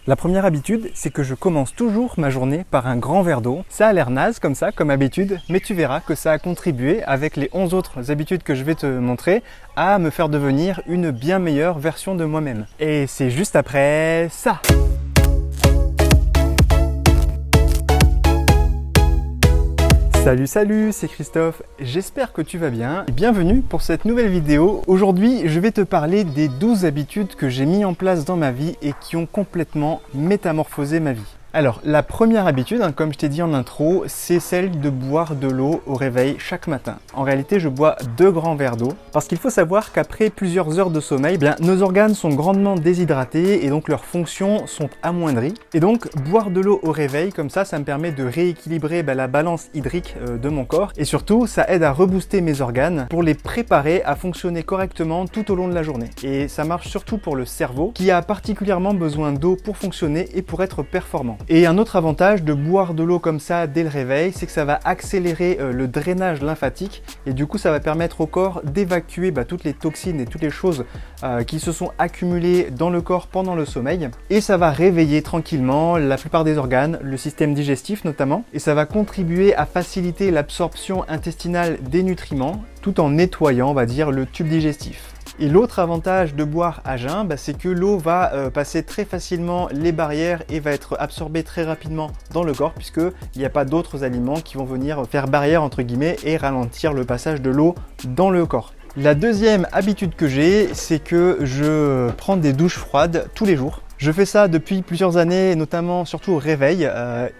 La première habitude, c'est que je commence toujours ma journée par un grand verre d'eau. Ça a l'air naze comme ça, comme habitude, mais tu verras que ça a contribué, avec les 11 autres habitudes que je vais te montrer, à me faire devenir une bien meilleure version de moi-même. Et c'est juste après ça. Salut, c'est Christophe, j'espère que tu vas bien et bienvenue pour cette nouvelle vidéo. Aujourd'hui, je vais te parler des 12 habitudes que j'ai mis en place dans ma vie et qui ont complètement métamorphosé ma vie. Alors, la première habitude, comme je t'ai dit en intro, c'est celle de boire de l'eau au réveil chaque matin. En réalité, je bois 2 grands verres d'eau parce qu'il faut savoir qu'après plusieurs heures de sommeil, nos organes sont grandement déshydratés et donc leurs fonctions sont amoindries. Et donc, boire de l'eau au réveil, comme ça me permet de rééquilibrer la balance hydrique de mon corps et surtout, ça aide à rebooster mes organes pour les préparer à fonctionner correctement tout au long de la journée. Et ça marche surtout pour le cerveau qui a particulièrement besoin d'eau pour fonctionner et pour être performant. Et un autre avantage de boire de l'eau comme ça dès le réveil, c'est que ça va accélérer le drainage lymphatique et du coup ça va permettre au corps d'évacuer toutes les toxines et toutes les choses qui se sont accumulées dans le corps pendant le sommeil et ça va réveiller tranquillement la plupart des organes, le système digestif notamment, et ça va contribuer à faciliter l'absorption intestinale des nutriments tout en nettoyant, on va dire, le tube digestif. Et l'autre avantage de boire à jeun, c'est que l'eau va passer très facilement les barrières et va être absorbée très rapidement dans le corps puisqu'il n'y a pas d'autres aliments qui vont venir faire barrière entre guillemets et ralentir le passage de l'eau dans le corps. La deuxième habitude que j'ai, c'est que je prends des douches froides tous les jours. Je fais ça depuis plusieurs années, notamment surtout au réveil,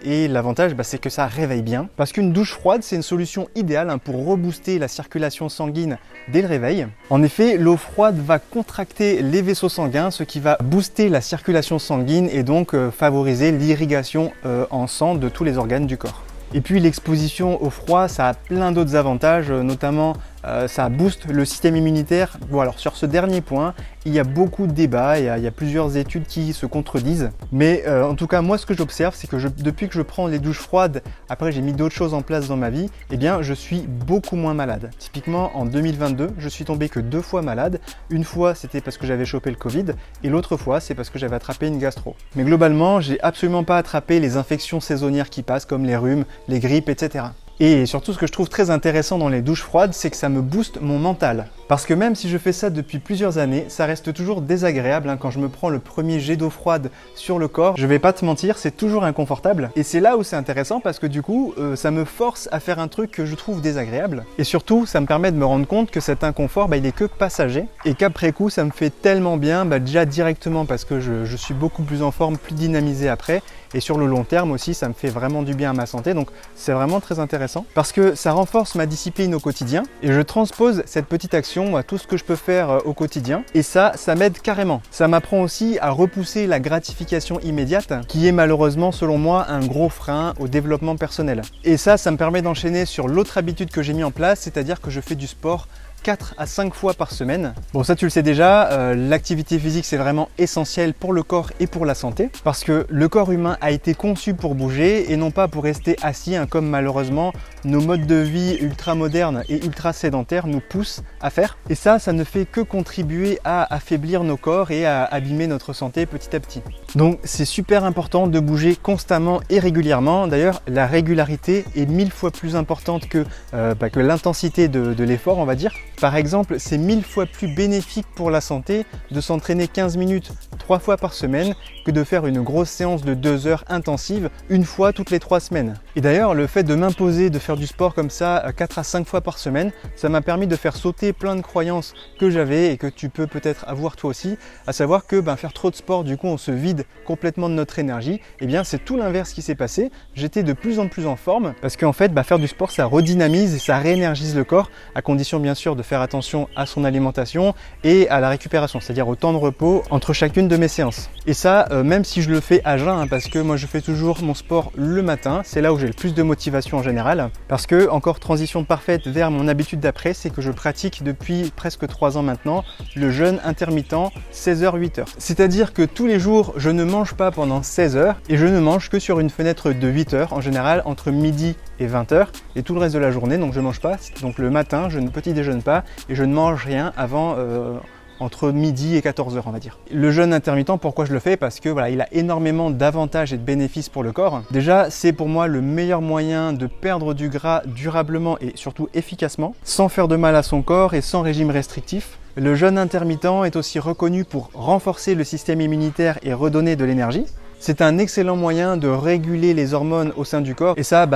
et l'avantage c'est que ça réveille bien. Parce qu'une douche froide, c'est une solution idéale pour rebooster la circulation sanguine dès le réveil. En effet, l'eau froide va contracter les vaisseaux sanguins, ce qui va booster la circulation sanguine et donc favoriser l'irrigation en sang de tous les organes du corps. Et puis l'exposition au froid, ça a plein d'autres avantages, notamment ça booste le système immunitaire. Bon, alors sur ce dernier point, il y a beaucoup de débats, il y a plusieurs études qui se contredisent. Mais en tout cas, moi ce que j'observe, c'est que depuis que je prends les douches froides, après j'ai mis d'autres choses en place dans ma vie, je suis beaucoup moins malade. Typiquement en 2022, je suis tombé que 2 fois malade. Une fois c'était parce que j'avais chopé le Covid et l'autre fois c'est parce que j'avais attrapé une gastro. Mais globalement, j'ai absolument pas attrapé les infections saisonnières qui passent comme les rhumes, les grippes, etc. Et surtout, ce que je trouve très intéressant dans les douches froides, c'est que ça me booste mon mental. Parce que même si je fais ça depuis plusieurs années, ça reste toujours désagréable quand je me prends le premier jet d'eau froide sur le corps. Je vais pas te mentir, c'est toujours inconfortable. Et c'est là où c'est intéressant parce que du coup, ça me force à faire un truc que je trouve désagréable. Et surtout, ça me permet de me rendre compte que cet inconfort, il est que passager. Et qu'après coup, ça me fait tellement bien, déjà directement parce que je suis beaucoup plus en forme, plus dynamisé après. Et sur le long terme aussi, ça me fait vraiment du bien à ma santé. Donc c'est vraiment très intéressant parce que ça renforce ma discipline au quotidien et je transpose cette petite action à tout ce que je peux faire au quotidien et ça m'aide carrément. Ça m'apprend aussi à repousser la gratification immédiate qui est malheureusement selon moi un gros frein au développement personnel. Et ça me permet d'enchaîner sur l'autre habitude que j'ai mis en place, c'est-à-dire que je fais du sport 4 à 5 fois par semaine. Bon, ça tu le sais déjà, l'activité physique c'est vraiment essentiel pour le corps et pour la santé parce que le corps humain a été conçu pour bouger et non pas pour rester assis comme malheureusement nos modes de vie ultra modernes et ultra sédentaires nous poussent à faire. Et ça ne fait que contribuer à affaiblir nos corps et à abîmer notre santé petit à petit. Donc c'est super important de bouger constamment et régulièrement. D'ailleurs, la régularité est 1000 fois plus importante que l'intensité de l'effort, on va dire. Par exemple, c'est 1000 fois plus bénéfique pour la santé de s'entraîner 15 minutes 3 fois par semaine que de faire une grosse séance de 2 heures intensive une fois toutes les 3 semaines. Et d'ailleurs, le fait de m'imposer de faire du sport comme ça 4 à 5 fois par semaine, ça m'a permis de faire sauter plein de croyances que j'avais et que tu peux peut-être avoir toi aussi, à savoir que faire trop de sport, du coup on se vide complètement de notre énergie. Et bien c'est tout l'inverse qui s'est passé. J'étais de plus en plus en forme parce qu'en fait faire du sport ça redynamise et ça réénergise le corps, à condition bien sûr de faire attention à son alimentation et à la récupération, c'est-à-dire au temps de repos entre chacune de mes séances. Et ça, même si je le fais à jeun, parce que moi je fais toujours mon sport le matin, c'est là où j'ai le plus de motivation en général, parce que, encore transition parfaite vers mon habitude d'après, c'est que je pratique depuis presque 3 ans maintenant le jeûne intermittent 16h-8h. C'est-à-dire que tous les jours, je ne mange pas pendant 16 heures et je ne mange que sur une fenêtre de 8 heures, en général entre midi et 20h, et tout le reste de la journée, donc je mange pas. Donc le matin, je ne petit déjeune pas et je ne mange rien avant entre midi et 14 heures on va dire. Le jeûne intermittent, pourquoi je le fais? Parce que voilà, il a énormément d'avantages et de bénéfices pour le corps. Déjà, c'est pour moi le meilleur moyen de perdre du gras durablement et surtout efficacement, sans faire de mal à son corps et sans régime restrictif. Le jeûne intermittent est aussi reconnu pour renforcer le système immunitaire et redonner de l'énergie. C'est un excellent moyen de réguler les hormones au sein du corps. Et ça,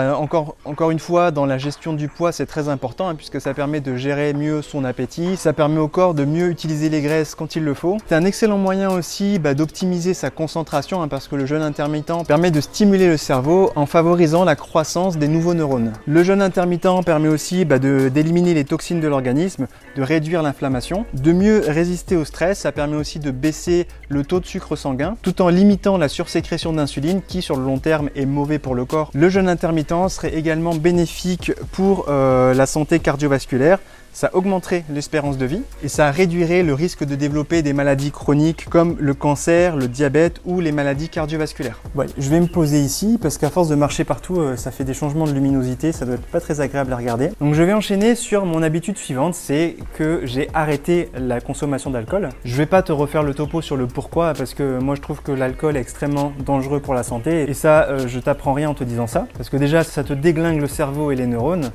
encore une fois, dans la gestion du poids, c'est très important puisque ça permet de gérer mieux son appétit. Ça permet au corps de mieux utiliser les graisses quand il le faut. C'est un excellent moyen aussi d'optimiser sa concentration parce que le jeûne intermittent permet de stimuler le cerveau en favorisant la croissance des nouveaux neurones. Le jeûne intermittent permet aussi d'éliminer les toxines de l'organisme, de réduire l'inflammation, de mieux résister au stress. Ça permet aussi de baisser le taux de sucre sanguin tout en limitant la sursécrétion d'insuline qui sur le long terme est mauvais pour le corps. Le jeûne intermittent serait également bénéfique pour la santé cardiovasculaire. Ça augmenterait l'espérance de vie et ça réduirait le risque de développer des maladies chroniques comme le cancer, le diabète ou les maladies cardiovasculaires. Bon, allez, je vais me poser ici parce qu'à force de marcher partout, ça fait des changements de luminosité, ça doit être pas très agréable à regarder. Donc je vais enchaîner sur mon habitude suivante, c'est que j'ai arrêté la consommation d'alcool. Je vais pas te refaire le topo sur le pourquoi parce que moi je trouve que l'alcool est extrêmement dangereux pour la santé et ça, je t'apprends rien en te disant ça parce que déjà ça te déglingue le cerveau et les neurones.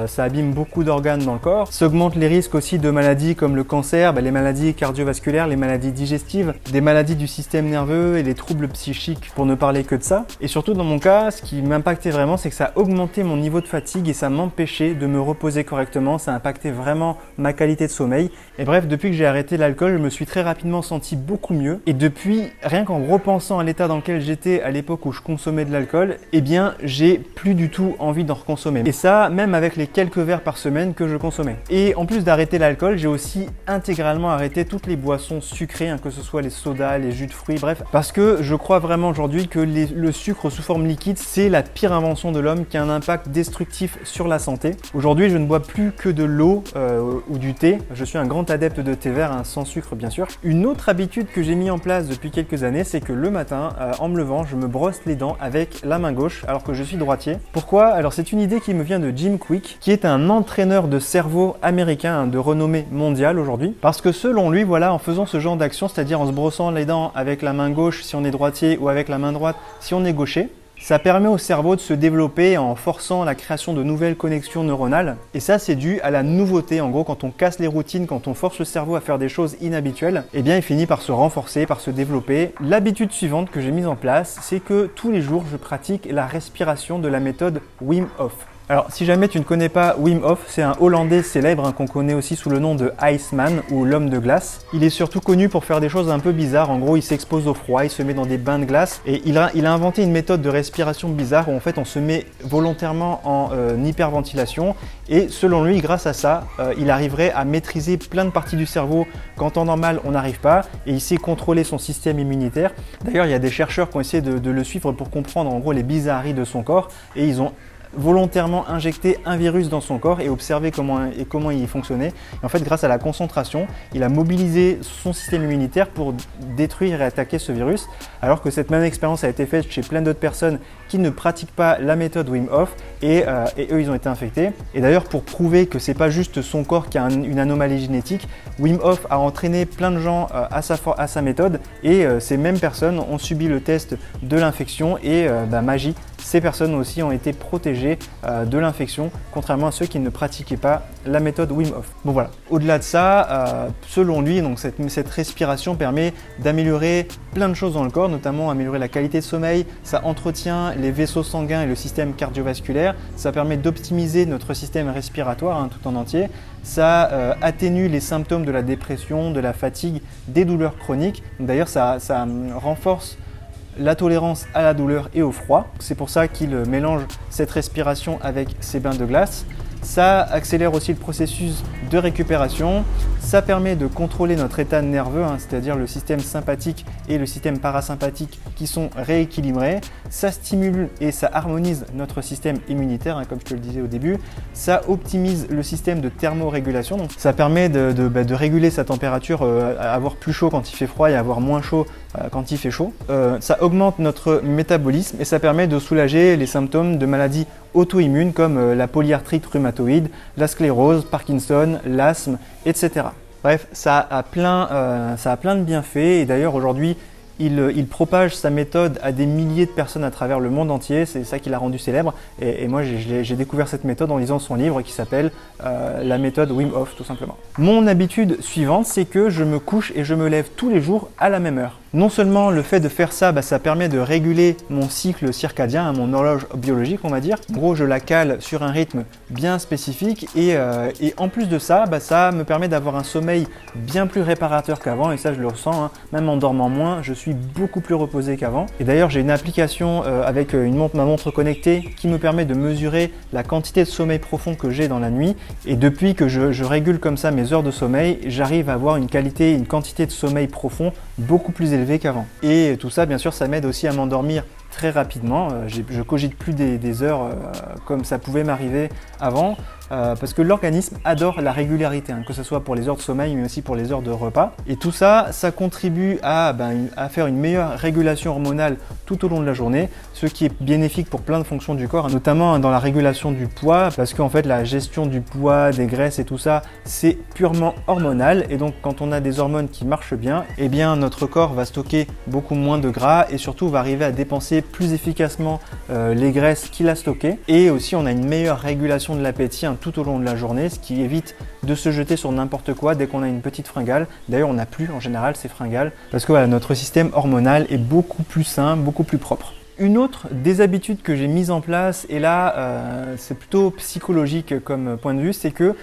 Ça abîme beaucoup d'organes dans le corps. Ça augmente les risques aussi de maladies comme le cancer, les maladies cardiovasculaires, les maladies digestives, des maladies du système nerveux et les troubles psychiques pour ne parler que de ça. Et surtout dans mon cas, ce qui m'impactait vraiment, c'est que ça a augmenté mon niveau de fatigue et ça m'empêchait de me reposer correctement. Ça a impacté vraiment ma qualité de sommeil. Et bref, depuis que j'ai arrêté l'alcool, je me suis très rapidement senti beaucoup mieux. Et depuis, rien qu'en repensant à l'état dans lequel j'étais à l'époque où je consommais de l'alcool, eh bien, j'ai plus du tout envie d'en reconsommer. Et ça, même avec les quelques verres par semaine que je consommais. Et en plus d'arrêter l'alcool, j'ai aussi intégralement arrêté toutes les boissons sucrées, que ce soit les sodas, les jus de fruits, bref, parce que je crois vraiment aujourd'hui que le sucre sous forme liquide, c'est la pire invention de l'homme qui a un impact destructif sur la santé. Aujourd'hui, je ne bois plus que de l'eau ou du thé. Je suis un grand adepte de thé vert, sans sucre bien sûr. Une autre habitude que j'ai mis en place depuis quelques années, c'est que le matin, en me levant, je me brosse les dents avec la main gauche alors que je suis droitier. Pourquoi? Alors c'est une idée qui me vient de Jim Kwik, qui est un entraîneur de cerveau américain de renommée mondiale aujourd'hui. Parce que selon lui, voilà, en faisant ce genre d'action, c'est-à-dire en se brossant les dents avec la main gauche si on est droitier ou avec la main droite si on est gaucher, ça permet au cerveau de se développer en forçant la création de nouvelles connexions neuronales. Et ça, c'est dû à la nouveauté. En gros, quand on casse les routines, quand on force le cerveau à faire des choses inhabituelles, eh bien, il finit par se renforcer, par se développer. L'habitude suivante que j'ai mise en place, c'est que tous les jours, je pratique la respiration de la méthode Wim Hof. Alors, si jamais tu ne connais pas Wim Hof, c'est un Hollandais célèbre qu'on connaît aussi sous le nom de Iceman ou l'homme de glace. Il est surtout connu pour faire des choses un peu bizarres. En gros, il s'expose au froid, il se met dans des bains de glace et il a inventé une méthode de respiration bizarre où en fait on se met volontairement en hyperventilation et selon lui, grâce à ça, il arriverait à maîtriser plein de parties du cerveau qu'en temps normal on n'arrive pas et il sait contrôler son système immunitaire. D'ailleurs, il y a des chercheurs qui ont essayé de le suivre pour comprendre en gros les bizarreries de son corps et ils ont volontairement injecter un virus dans son corps et observer comment il fonctionnait. Et en fait, grâce à la concentration, il a mobilisé son système immunitaire pour détruire et attaquer ce virus, alors que cette même expérience a été faite chez plein d'autres personnes qui ne pratiquent pas la méthode Wim Hof et eux, ils ont été infectés. Et d'ailleurs, pour prouver que c'est pas juste son corps qui a une anomalie génétique, Wim Hof a entraîné plein de gens à sa méthode et ces mêmes personnes ont subi le test de l'infection et magie, ces personnes aussi ont été protégées de l'infection, contrairement à ceux qui ne pratiquaient pas la méthode Wim Hof. Bon voilà, au-delà de ça, selon lui, donc cette respiration permet d'améliorer plein de choses dans le corps, notamment améliorer la qualité de sommeil, ça entretient les vaisseaux sanguins et le système cardiovasculaire, ça permet d'optimiser notre système respiratoire tout en entier, ça atténue les symptômes de la dépression, de la fatigue, des douleurs chroniques. D'ailleurs, ça renforce la tolérance à la douleur et au froid. C'est pour ça qu'il mélange cette respiration avec ses bains de glace. Ça accélère aussi le processus de récupération. Ça permet de contrôler notre état nerveux, c'est-à-dire le système sympathique et le système parasympathique qui sont rééquilibrés. Ça stimule et ça harmonise notre système immunitaire, comme je te le disais au début. Ça optimise le système de thermorégulation. Donc, ça permet de réguler sa température, à avoir plus chaud quand il fait froid et à avoir moins chaud quand il fait chaud. Ça augmente notre métabolisme et ça permet de soulager les symptômes de maladies auto-immunes comme la polyarthrite rhumatoïde, la sclérose, Parkinson, l'asthme, etc. Bref, ça a plein de bienfaits et d'ailleurs aujourd'hui, il propage sa méthode à des milliers de personnes à travers le monde entier, c'est ça qui l'a rendu célèbre. Et moi, j'ai découvert cette méthode en lisant son livre qui s'appelle la méthode Wim Hof, tout simplement. Mon habitude suivante, c'est que je me couche et je me lève tous les jours à la même heure. Non seulement le fait de faire ça, ça permet de réguler mon cycle circadien, mon horloge biologique, on va dire. En gros, je la cale sur un rythme bien spécifique et en plus de ça, ça me permet d'avoir un sommeil bien plus réparateur qu'avant et ça, je le ressens, hein. Même en dormant moins, je suis beaucoup plus reposé qu'avant. Et d'ailleurs, j'ai une application avec ma montre connectée qui me permet de mesurer la quantité de sommeil profond que j'ai dans la nuit. Et depuis que je régule comme ça mes heures de sommeil, j'arrive à avoir une quantité de sommeil profond beaucoup plus élevée qu'avant. Et tout ça, bien sûr, ça m'aide aussi à m'endormir très rapidement. Je cogite plus des heures comme ça pouvait m'arriver avant. Parce que l'organisme adore la régularité, hein, que ce soit pour les heures de sommeil mais aussi pour les heures de repas. Et tout ça, ça contribue à faire une meilleure régulation hormonale tout au long de la journée, ce qui est bénéfique pour plein de fonctions du corps, notamment dans la régulation du poids, parce qu'en fait la gestion du poids, des graisses et tout ça, c'est purement hormonal. Et donc quand on a des hormones qui marchent bien, eh bien notre corps va stocker beaucoup moins de gras et surtout va arriver à dépenser plus efficacement les graisses qu'il a stockées. Et aussi on a une meilleure régulation de l'appétit tout au long de la journée, ce qui évite de se jeter sur n'importe quoi dès qu'on a une petite fringale. D'ailleurs, on n'a plus en général ces fringales parce que voilà, notre système hormonal est beaucoup plus sain, beaucoup plus propre. Une autre des habitudes que j'ai mises en place, et là c'est plutôt psychologique comme point de vue, c'est que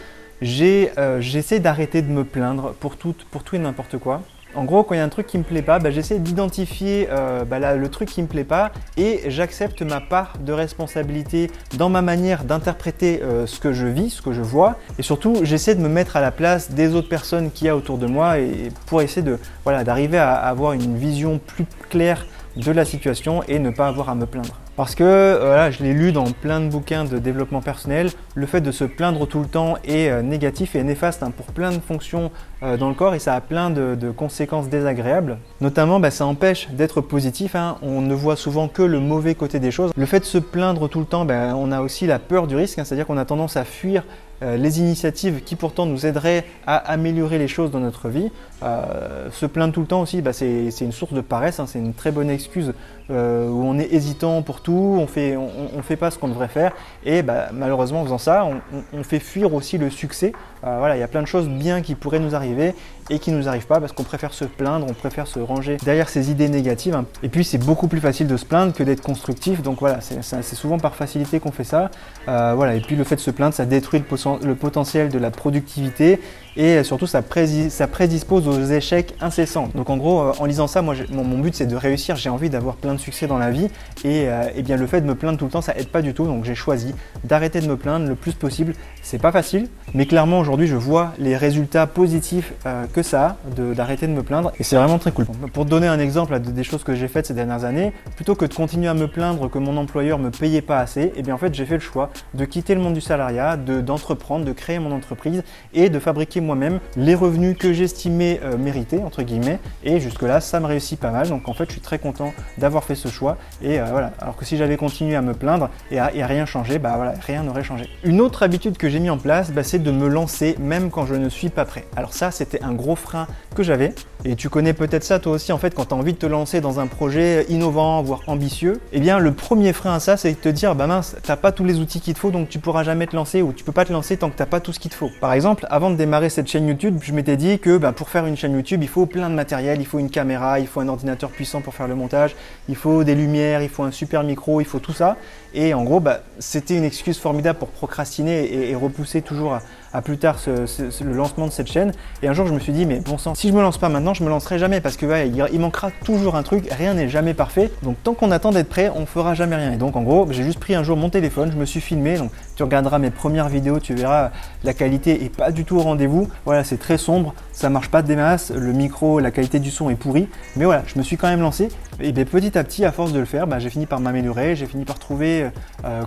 j'essaie d'arrêter de me plaindre pour tout et n'importe quoi. En gros, quand il y a un truc qui me plaît pas, j'essaie d'identifier le truc qui me plaît pas et j'accepte ma part de responsabilité dans ma manière d'interpréter ce que je vis, ce que je vois. Et surtout, j'essaie de me mettre à la place des autres personnes qu'il y a autour de moi et pour essayer d'arriver à avoir une vision plus claire de la situation et ne pas avoir à me plaindre. Parce que je l'ai lu dans plein de bouquins de développement personnel, le fait de se plaindre tout le temps est négatif et néfaste pour plein de fonctions dans le corps et ça a plein de conséquences désagréables. Notamment, ça empêche d'être positif, hein. On ne voit souvent que le mauvais côté des choses. Le fait de se plaindre tout le temps, on a aussi la peur du risque, hein, c'est-à-dire qu'on a tendance à fuir les initiatives qui pourtant nous aideraient à améliorer les choses dans notre vie. Se plaindre tout le temps aussi, c'est une source de paresse, hein, c'est une très bonne excuse où on est hésitant pour tout, on fait pas ce qu'on devrait faire et malheureusement en faisant ça, on fait fuir aussi le succès. Il y a plein de choses bien qui pourraient nous arriver et qui ne nous arrivent pas parce qu'on préfère se plaindre, on préfère se ranger derrière ces idées négatives, hein. Et puis c'est beaucoup plus facile de se plaindre que d'être constructif, donc voilà, c'est souvent par facilité qu'on fait ça. Et puis le fait de se plaindre, ça détruit le potentiel de la productivité et surtout ça prédispose aux échecs incessants. Donc en gros, en lisant ça, moi mon but c'est de réussir, j'ai envie d'avoir plein de succès dans la vie et bien le fait de me plaindre tout le temps, ça aide pas du tout, donc j'ai choisi d'arrêter de me plaindre le plus possible. C'est pas facile, mais clairement aujourd'hui je vois les résultats positifs que ça a d'arrêter de me plaindre et c'est vraiment très cool. Pour te donner un exemple des choses que j'ai faites ces dernières années, plutôt que de continuer à me plaindre que mon employeur me payait pas assez, et bien en fait j'ai fait le choix de quitter le monde du salariat, d'entreprendre, de créer mon entreprise et de fabriquer moi-même les revenus que j'estimais mériter entre guillemets, et jusque là ça me réussit pas mal, donc en fait je suis très content d'avoir fait ce choix et alors que si j'avais continué à me plaindre et à rien changer, rien n'aurait changé. Une autre habitude que j'ai mis en place, c'est de me lancer même quand je ne suis pas prêt. Alors ça c'était un gros frein que j'avais et tu connais peut-être ça toi aussi, en fait quand tu as envie de te lancer dans un projet innovant voire ambitieux, et bien le premier frein à ça c'est de te dire mince, t'as pas tous les outils qu'il te faut donc tu pourras jamais te lancer, ou tu peux pas te lancer tant que t'as pas tout ce qu'il te faut. Par exemple, avant de démarrer cette chaîne YouTube, je m'étais dit que pour faire une chaîne YouTube il faut plein de matériel, il faut une caméra, il faut un ordinateur puissant pour faire le montage, il faut des lumières, il faut un super micro, il faut tout ça, et en gros c'était une excuse formidable pour procrastiner et repousser toujours à plus tard le lancement de cette chaîne. Et un jour je me suis dit mais bon sang, si je me lance pas maintenant, je me lancerai jamais parce que il manquera toujours un truc, rien n'est jamais parfait, donc tant qu'on attend d'être prêt, on fera jamais rien. Et donc en gros, j'ai juste pris un jour mon téléphone, je me suis filmé, donc tu regarderas mes premières vidéos, tu verras la qualité est pas du tout au rendez-vous. Voilà, c'est très sombre, ça marche pas des masses, le micro, la qualité du son est pourrie, mais voilà, je me suis quand même lancé et petit à petit, à force de le faire, j'ai fini par m'améliorer, j'ai fini par trouver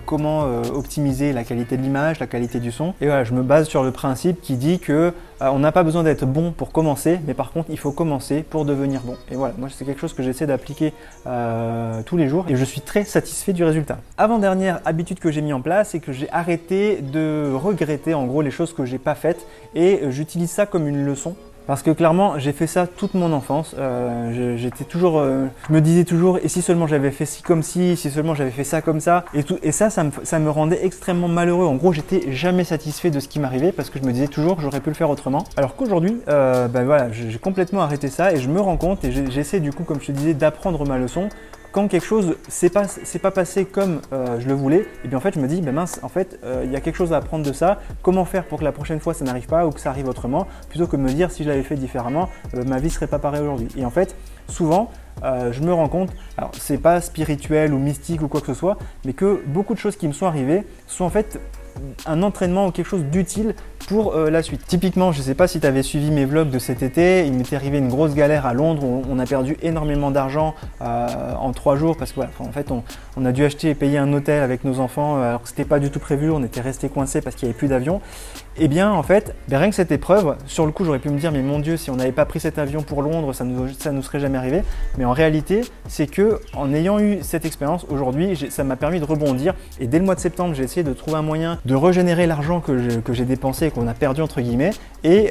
comment optimiser la qualité de l'image, la qualité du son, et voilà, je me base sur sur le principe qui dit que on n'a pas besoin d'être bon pour commencer, mais par contre il faut commencer pour devenir bon. Et voilà, moi c'est quelque chose que j'essaie d'appliquer tous les jours et je suis très satisfait du résultat. Avant-dernière habitude que j'ai mis en place, c'est que j'ai arrêté de regretter en gros les choses que j'ai pas faites et j'utilise ça comme une leçon. Parce que clairement, j'ai fait ça toute mon enfance. J'étais toujours, je me disais toujours, et si seulement j'avais fait ci comme ci, si seulement j'avais fait ça comme ça, et ça me rendait extrêmement malheureux. En gros, j'étais jamais satisfait de ce qui m'arrivait parce que je me disais toujours, j'aurais pu le faire autrement. Alors qu'aujourd'hui, voilà, j'ai complètement arrêté ça et je me rends compte et j'essaie du coup, comme je te disais, d'apprendre ma leçon. Quand quelque chose s'est pas passé comme je le voulais, et bien en fait je me dis mince, en fait il y a quelque chose à apprendre de ça. Comment faire pour que la prochaine fois ça n'arrive pas ou que ça arrive autrement, plutôt que de me dire si je l'avais fait différemment, ma vie serait pas pareille aujourd'hui. Et en fait souvent je me rends compte, alors c'est pas spirituel ou mystique ou quoi que ce soit, mais que beaucoup de choses qui me sont arrivées sont en fait un entraînement ou quelque chose d'utile pour la suite. Typiquement, je ne sais pas si tu avais suivi mes vlogs de cet été, il m'était arrivé une grosse galère à Londres où on a perdu énormément d'argent en 3 jours parce que voilà, en fait on a dû acheter et payer un hôtel avec nos enfants alors que ce n'était pas du tout prévu, on était resté coincé parce qu'il n'y avait plus d'avion. Et bien en fait, rien que cette épreuve, sur le coup j'aurais pu me dire mais mon Dieu, si on n'avait pas pris cet avion pour Londres, ça nous serait jamais arrivé. Mais en réalité, c'est que en ayant eu cette expérience aujourd'hui, ça m'a permis de rebondir et dès le mois de septembre, j'ai essayé de trouver un moyen de régénérer l'argent que j'ai dépensé et qu'on a perdu entre guillemets. Et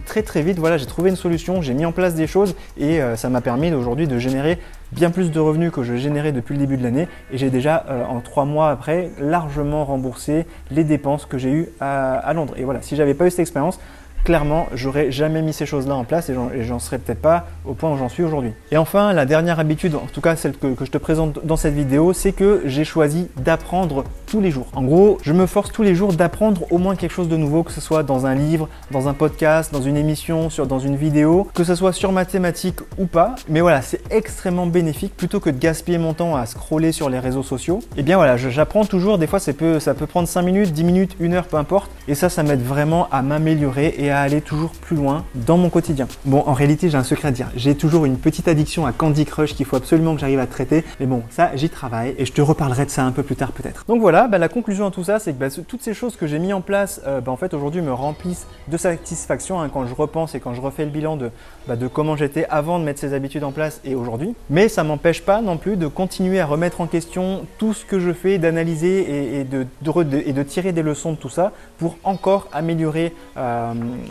très vite, voilà, j'ai trouvé une solution, j'ai mis en place des choses et ça m'a permis aujourd'hui de générer bien plus de revenus que je générais depuis le début de l'année et j'ai déjà en 3 mois après largement remboursé les dépenses que j'ai eues à Londres. Et voilà, si j'avais pas eu cette expérience, clairement, j'aurais jamais mis ces choses-là en place et j'en serais peut-être pas au point où j'en suis aujourd'hui. Et enfin, la dernière habitude, en tout cas celle que je te présente dans cette vidéo, c'est que j'ai choisi d'apprendre tous les jours. En gros, je me force tous les jours d'apprendre au moins quelque chose de nouveau, que ce soit dans un livre, dans un podcast, dans une émission, dans une vidéo, que ce soit sur mathématiques ou pas. Mais voilà, c'est extrêmement bénéfique plutôt que de gaspiller mon temps à scroller sur les réseaux sociaux. Et bien voilà, j'apprends toujours, des fois ça peut prendre 5 minutes, 10 minutes, 1 heure, peu importe. Et ça m'aide vraiment à m'améliorer et à aller toujours plus loin dans mon quotidien. Bon, en réalité, j'ai un secret à dire. J'ai toujours une petite addiction à Candy Crush qu'il faut absolument que j'arrive à traiter. Mais bon, ça, j'y travaille et je te reparlerai de ça un peu plus tard peut-être. Donc voilà, la conclusion à tout ça, c'est que toutes ces choses que j'ai mis en place, en fait, aujourd'hui, me remplissent de satisfaction quand je repense et quand je refais le bilan de comment j'étais avant de mettre ces habitudes en place et aujourd'hui. Mais ça m'empêche pas non plus de continuer à remettre en question tout ce que je fais, d'analyser et de tirer des leçons de tout ça pour encore améliorer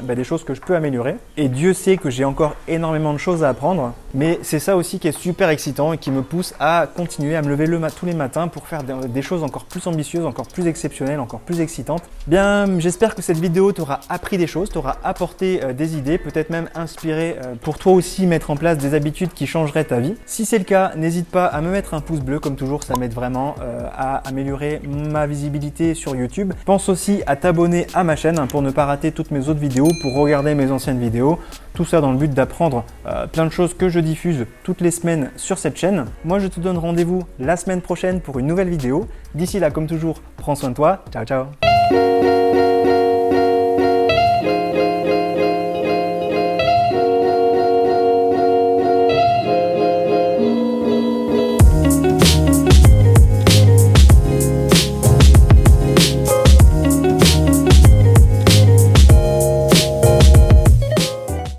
des choses que je peux améliorer. Et Dieu sait que j'ai encore énormément de choses à apprendre, mais c'est ça aussi qui est super excitant et qui me pousse à continuer à me lever tous les matins pour faire des choses encore plus ambitieuses, encore plus exceptionnelles, encore plus excitantes. Bien, j'espère que cette vidéo t'aura appris des choses, t'aura apporté des idées, peut-être même inspiré pour toi aussi mettre en place des habitudes qui changeraient ta vie. Si c'est le cas, n'hésite pas à me mettre un pouce bleu, comme toujours, ça m'aide vraiment à améliorer ma visibilité sur YouTube. Pense aussi à t'abonner à ma chaîne pour ne pas rater toutes mes autres vidéos, pour regarder mes anciennes vidéos, tout ça dans le but d'apprendre plein de choses que je diffuse toutes les semaines sur cette chaîne. Moi je te donne rendez-vous la semaine prochaine pour une nouvelle vidéo. D'ici là, comme toujours, prends soin de toi, ciao ciao.